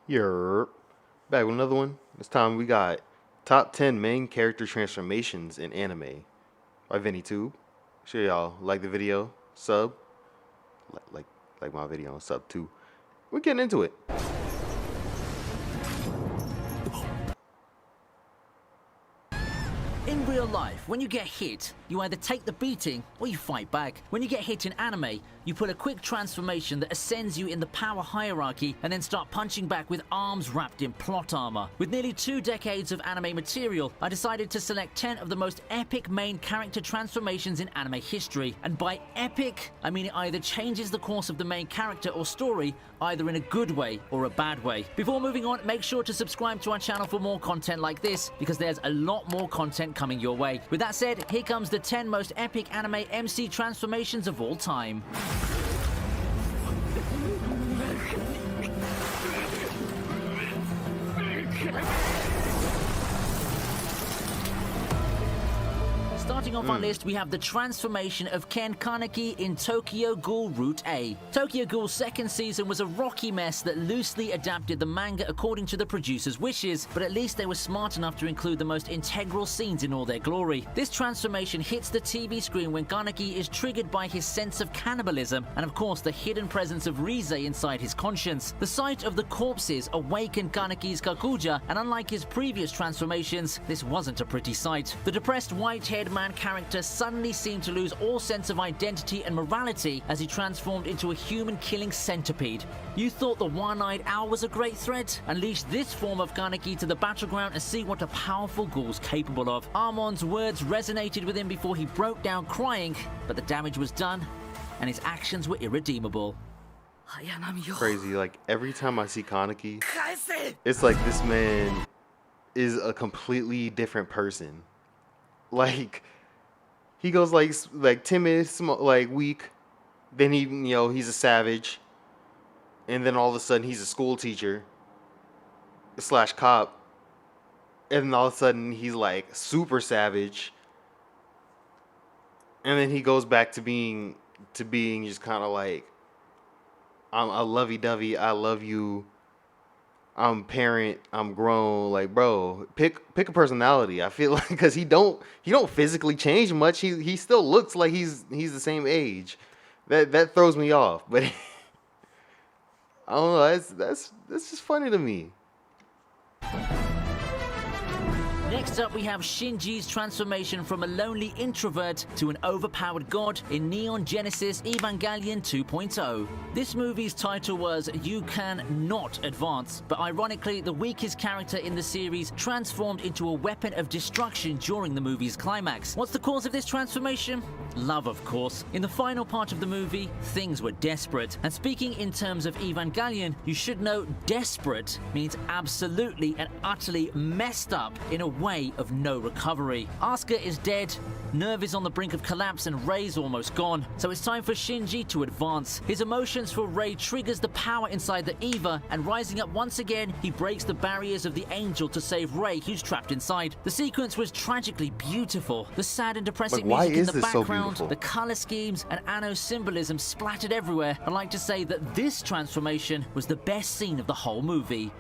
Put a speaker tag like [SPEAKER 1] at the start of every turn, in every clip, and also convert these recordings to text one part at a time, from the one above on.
[SPEAKER 1] You're back with another one. This time we got top 10 main character transformations in anime by VinnyTube. Sure y'all like the video, sub, like my video and sub too. We're getting into it.
[SPEAKER 2] In real life, when you get hit, you either take the beating or you fight back. When you get hit in anime, you put a quick transformation that ascends you in the power hierarchy and then start punching back with arms wrapped in plot armor. With nearly 2 decades of anime material, I decided to select 10 of the most epic main character transformations in anime history. And by epic, I mean it either changes the course of the main character or story, either in a good way or a bad way. Before moving on, make sure to subscribe to our channel for more content like this, because there's a lot more content coming your way. With that said, here comes the 10 most epic anime MC transformations of all time. Starting off our list, we have the transformation of Ken Kaneki in Tokyo Ghoul Route A. Tokyo Ghoul's second season was a rocky mess that loosely adapted the manga according to the producer's wishes, but at least they were smart enough to include the most integral scenes in all their glory. This transformation hits the TV screen when Kaneki is triggered by his sense of cannibalism, and of course the hidden presence of Rize inside his conscience. The sight of the corpses awakened Kaneki's Kakuja, and unlike his previous transformations, this wasn't a pretty sight. The depressed white-haired man character suddenly seemed to lose all sense of identity and morality as he transformed into a human-killing centipede. You thought the one-eyed owl was a great threat? Unleash this form of Kaneki to the battleground and see what a powerful ghoul's capable of. Armon's words resonated with him before he broke down crying, but the damage was done, and his actions were irredeemable.
[SPEAKER 1] Crazy, like every time I see Kaneki, it's like this man is a completely different person. Like, he goes like timid, like weak. Then he's a savage. And then all of a sudden he's a school teacher / cop. And then all of a sudden he's like super savage. And then he goes back to being just kind of like, I'm a lovey-dovey, I love you. I'm parent, I'm grown. Like, bro, pick a personality. I feel like, because he don't physically change much. He still looks like he's the same age. That throws me off. But I don't know. That's just funny to me.
[SPEAKER 2] Next up, we have Shinji's transformation from a lonely introvert to an overpowered god in Neon Genesis Evangelion 2.0. This movie's title was You Can Not Advance, but ironically, the weakest character in the series transformed into a weapon of destruction during the movie's climax. What's the cause of this transformation? Love, of course. In the final part of the movie, things were desperate. And speaking in terms of Evangelion, you should know desperate means absolutely and utterly messed up in a way of no recovery. Asuka is dead, Nerve is on the brink of collapse, and Rei's almost gone. So it's time for Shinji to advance. His emotions for Rei triggers the power inside the Eva, and rising up once again, he breaks the barriers of the Angel to save Rei, who's trapped inside. The sequence was tragically beautiful. The sad and depressing music in the background, the color schemes, and Anno's symbolism splattered everywhere. I'd like to say that this transformation was the best scene of the whole movie.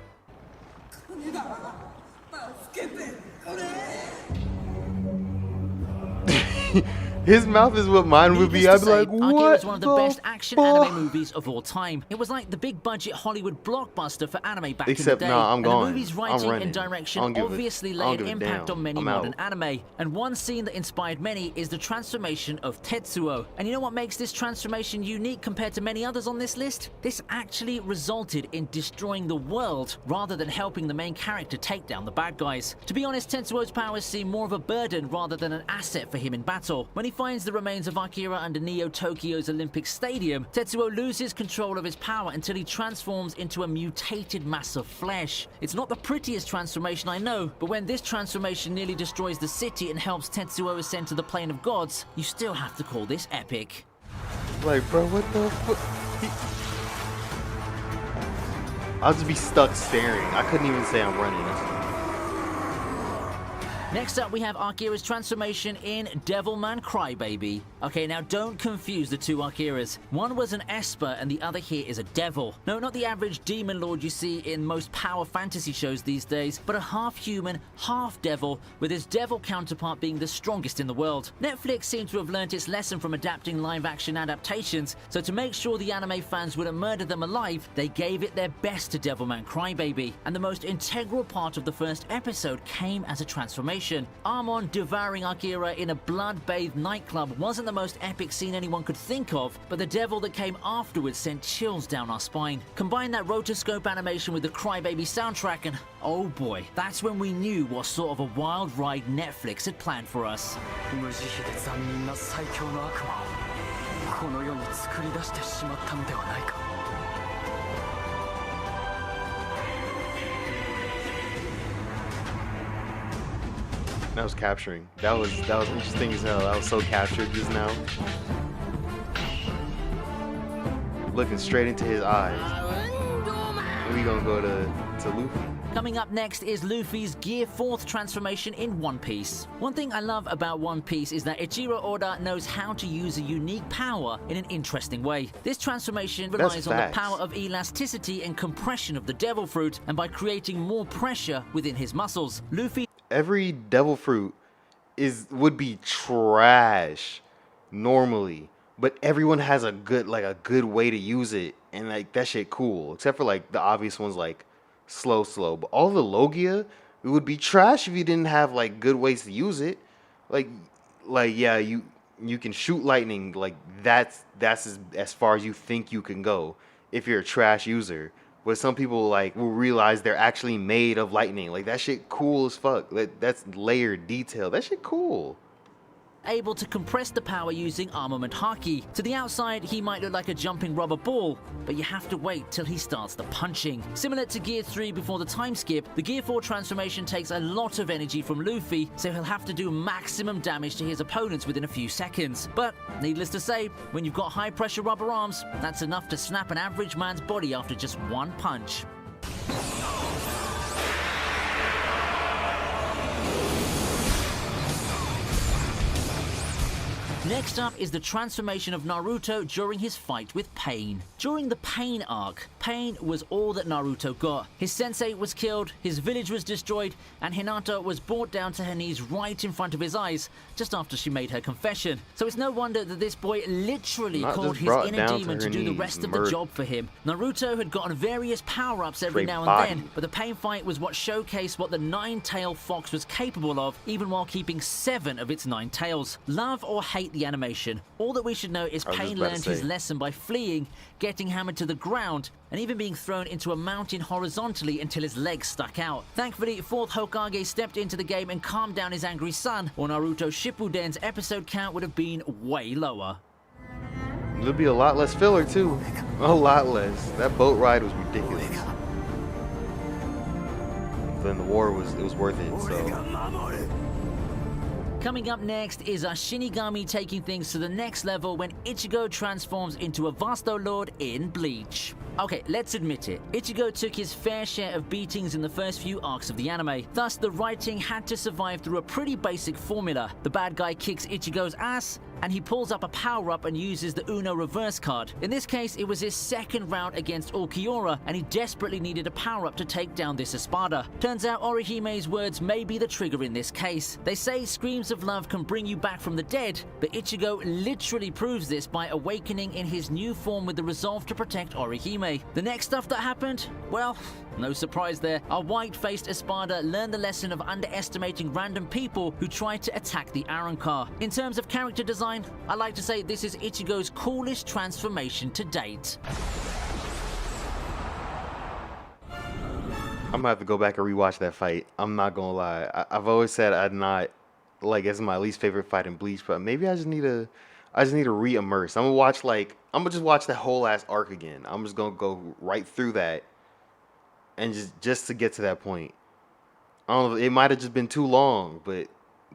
[SPEAKER 1] His mouth is what mine would be. I'd be like, what?
[SPEAKER 2] Akira is one of the best action anime movies of all time. It was like the big budget Hollywood blockbuster for anime back in the day.
[SPEAKER 1] I'm going.
[SPEAKER 2] And the movie's writing and direction obviously laid an impact on many modern anime. And one scene that inspired many is the transformation of Tetsuo. And you know what makes this transformation unique compared to many others on this list? This actually resulted in destroying the world rather than helping the main character take down the bad guys. To be honest, Tetsuo's powers seem more of a burden rather than an asset for him in battle. When he finds the remains of Akira under Neo Tokyo's Olympic Stadium, Tetsuo loses control of his power until he transforms into a mutated mass of flesh. It's not the prettiest transformation, I know, but when this transformation nearly destroys the city and helps Tetsuo ascend to the plane of gods, you still have to call this epic.
[SPEAKER 1] Like, bro, what the fuck? I'll just be stuck staring. I couldn't even say I'm running.
[SPEAKER 2] Next up, we have Akira's transformation in Devilman Crybaby. Okay, now don't confuse the two Akiras. One was an Esper and the other here is a devil. No, not the average demon lord you see in most power fantasy shows these days, but a half-human, half-devil, with his devil counterpart being the strongest in the world. Netflix seems to have learnt its lesson from adapting live-action adaptations, so to make sure the anime fans wouldn't murder them alive, they gave it their best to Devilman Crybaby. And the most integral part of the first episode came as a transformation. Amon devouring Akira in a blood-bathed nightclub wasn't the most epic scene anyone could think of, but the devil that came afterwards sent chills down our spine. Combine that rotoscope animation with the Crybaby soundtrack and oh boy, that's when we knew what sort of a wild ride Netflix had planned for us.
[SPEAKER 1] That was capturing. That was interesting as hell. I was so captured just now. Looking straight into his eyes. And we gonna go to Luffy.
[SPEAKER 2] Coming up next is Luffy's Gear 4th transformation in One Piece. One thing I love about One Piece is that Ichiro Oda knows how to use a unique power in an interesting way. This transformation relies on the power of elasticity and compression of the Devil Fruit, and by creating more pressure within his muscles. Luffy...
[SPEAKER 1] Every Devil Fruit would be trash normally, but everyone has a good way to use it, and like that shit cool. Except for like the obvious ones like slow. But all the Logia, it would be trash if you didn't have like good ways to use it. Like yeah, you can shoot lightning. Like that's as far as you think you can go if you're a trash user. But some people like will realize they're actually made of lightning. Like that shit cool as fuck. That's layered detail. That shit cool.
[SPEAKER 2] Able to compress the power using armament haki. To the outside, he might look like a jumping rubber ball, but you have to wait till he starts the punching. Similar to Gear 3 before the time skip, the Gear 4 transformation takes a lot of energy from Luffy, so he'll have to do maximum damage to his opponents within a few seconds. But, needless to say, when you've got high pressure rubber arms, that's enough to snap an average man's body after just one punch. Next up is the transformation of Naruto during his fight with Pain. During the Pain arc, Pain was all that Naruto got. His sensei was killed, his village was destroyed, and Hinata was brought down to her knees right in front of his eyes, just after she made her confession. So it's no wonder that this boy literally called his inner demon to do the rest of the job for him. Naruto had gotten various power-ups every now and then, but the Pain fight was what showcased what the nine-tailed fox was capable of, even while keeping 7 of its 9 tails. Love or hate the animation, all that we should know is Pain learned his lesson by fleeing, getting hammered to the ground, and even being thrown into a mountain horizontally until his legs stuck out. Thankfully, 4th Hokage stepped into the game and calmed down his angry son, or Naruto Shippuden's episode count would have been way lower.
[SPEAKER 1] There'll be a lot less filler too. A lot less. That boat ride was ridiculous. Then the war was worth it, so.
[SPEAKER 2] Coming up next is a Shinigami taking things to the next level when Ichigo transforms into a Vasto Lord in Bleach. Okay, let's admit it. Ichigo took his fair share of beatings in the first few arcs of the anime. Thus, the writing had to survive through a pretty basic formula. The bad guy kicks Ichigo's ass, and he pulls up a power-up and uses the Uno reverse card. In this case, it was his second round against Ulquiorra, and he desperately needed a power-up to take down this Espada. Turns out Orihime's words may be the trigger in this case. They say screams of love can bring you back from the dead, but Ichigo literally proves this by awakening in his new form with the resolve to protect Orihime. The next stuff that happened? Well, no surprise there. Our white-faced Espada learned the lesson of underestimating random people who tried to attack the Arrancar. In terms of character design, I like to say this is Ichigo's coolest transformation to date.
[SPEAKER 1] I'm gonna have to go back and rewatch that fight. I'm not gonna lie. I've always said I'd not like it's my least favorite fight in Bleach, but maybe I just need to re-immerse. I'm gonna just watch that whole last arc again. I'm just gonna go right through that and just to get to that point. I don't know, it might have just been too long, but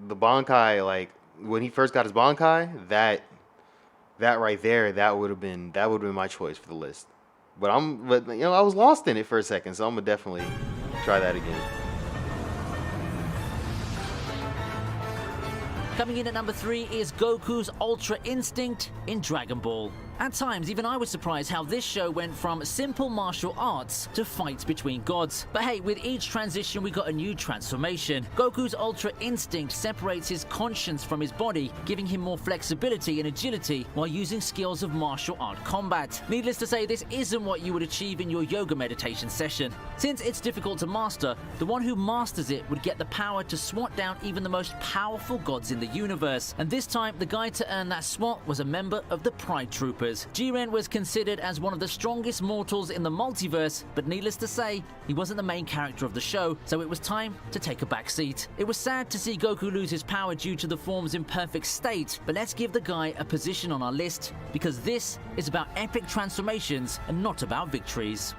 [SPEAKER 1] the Bankai, like when he first got his Bankai, that right there, that would have been my choice for the list. But you know, I was lost in it for a second, so I'm gonna definitely try that again.
[SPEAKER 2] Coming in at number 3 is Goku's Ultra Instinct in Dragon Ball. At times, even I was surprised how this show went from simple martial arts to fights between gods. But hey, with each transition we got a new transformation. Goku's Ultra Instinct separates his conscience from his body, giving him more flexibility and agility while using skills of martial art combat. Needless to say, this isn't what you would achieve in your yoga meditation session. Since it's difficult to master, the one who masters it would get the power to swat down even the most powerful gods in the universe. And this time, the guy to earn that swat was a member of the Pride Troopers. Jiren was considered as one of the strongest mortals in the multiverse, but needless to say, he wasn't the main character of the show, so it was time to take a back seat. It was sad to see Goku lose his power due to the form's imperfect state, but let's give the guy a position on our list, because this is about epic transformations and not about victories.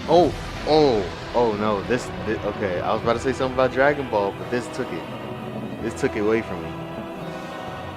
[SPEAKER 1] Oh no, okay, I was about to say something about Dragon Ball, but this took it away from me.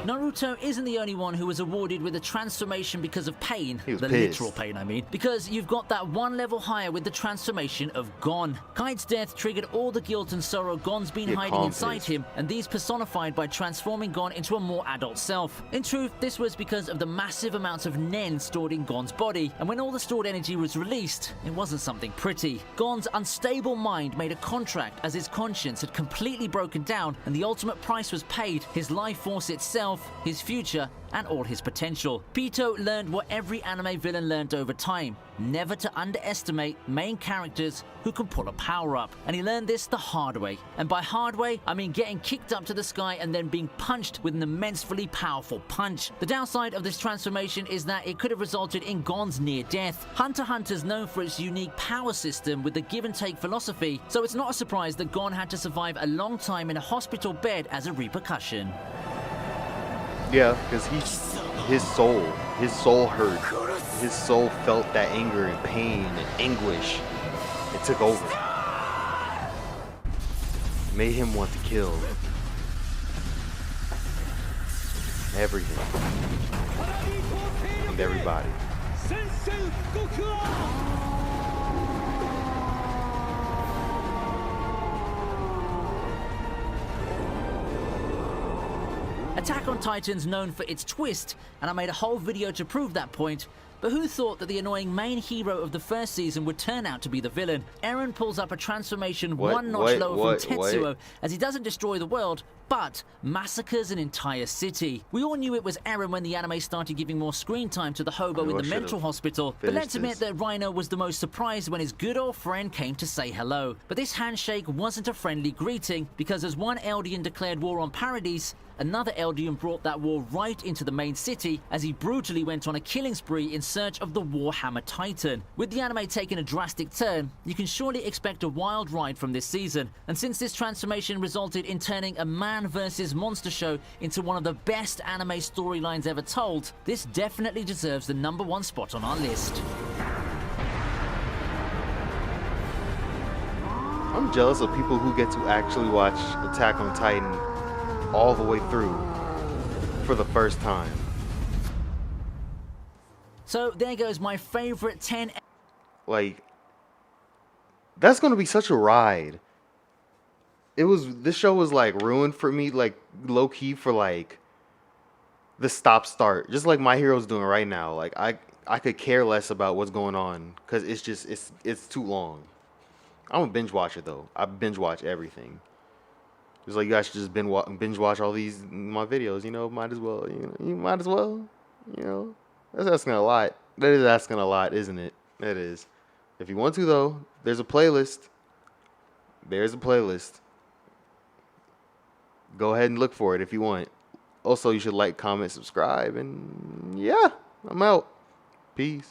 [SPEAKER 2] Naruto isn't the only one who was awarded with a transformation because of pain.
[SPEAKER 1] He was
[SPEAKER 2] the
[SPEAKER 1] pissed.
[SPEAKER 2] Literal pain, I mean. Because you've got that one level higher with the transformation of Gon. Kite's death triggered all the guilt and sorrow Gon's been hiding inside him, and these personified by transforming Gon into a more adult self. In truth, this was because of the massive amounts of Nen stored in Gon's body, and when all the stored energy was released, it wasn't something pretty. Gon's unstable mind made a contract as his conscience had completely broken down, and the ultimate price was paid: his life force itself, his future, and all his potential. Pito learned what every anime villain learned over time: never to underestimate main characters who can pull a power-up. And he learned this the hard way. And by hard way, I mean getting kicked up to the sky and then being punched with an immensely powerful punch. The downside of this transformation is that it could have resulted in Gon's near death. Hunter x Hunter's known for its unique power system with the give-and-take philosophy, so it's not a surprise that Gon had to survive a long time in a hospital bed as a repercussion.
[SPEAKER 1] Yeah, because his soul hurt. His soul felt that anger and pain and anguish. It took over. Made him want to kill everything and everybody.
[SPEAKER 2] Attack on Titan's known for its twist, and I made a whole video to prove that point. But who thought that the annoying main hero of the first season would turn out to be the villain? Eren pulls up a transformation one notch lower from Tetsuo, as he doesn't destroy the world, but massacres an entire city. We all knew it was Eren when the anime started giving more screen time to the hobo in the mental hospital, but let's admit that Rhino was the most surprised when his good old friend came to say hello. But this handshake wasn't a friendly greeting, because as one Eldian declared war on Paradise, another Eldian brought that war right into the main city as he brutally went on a killing spree in search of the Warhammer Titan. With the anime taking a drastic turn, you can surely expect a wild ride from this season. And since this transformation resulted in turning a man versus monster show into one of the best anime storylines ever told, this definitely deserves the #1 spot on our list.
[SPEAKER 1] I'm jealous of people who get to actually watch Attack on Titan all the way through for the first time.
[SPEAKER 2] So there goes my favorite 10.
[SPEAKER 1] Like, that's gonna be such a ride. This show was like ruined for me, like low key, for like the stop start, just like My Hero's doing right now. Like I could care less about what's going on because it's too long. I'm a binge watcher though. I binge watch everything. It's like you guys should just binge watch all my videos. You know, might as well. You might as well. You know, that's asking a lot. That is asking a lot, isn't it? It is. If you want to though, there's a playlist. There's a playlist. Go ahead and look for it if you want. Also, you should like, comment, subscribe, and yeah, I'm out. Peace.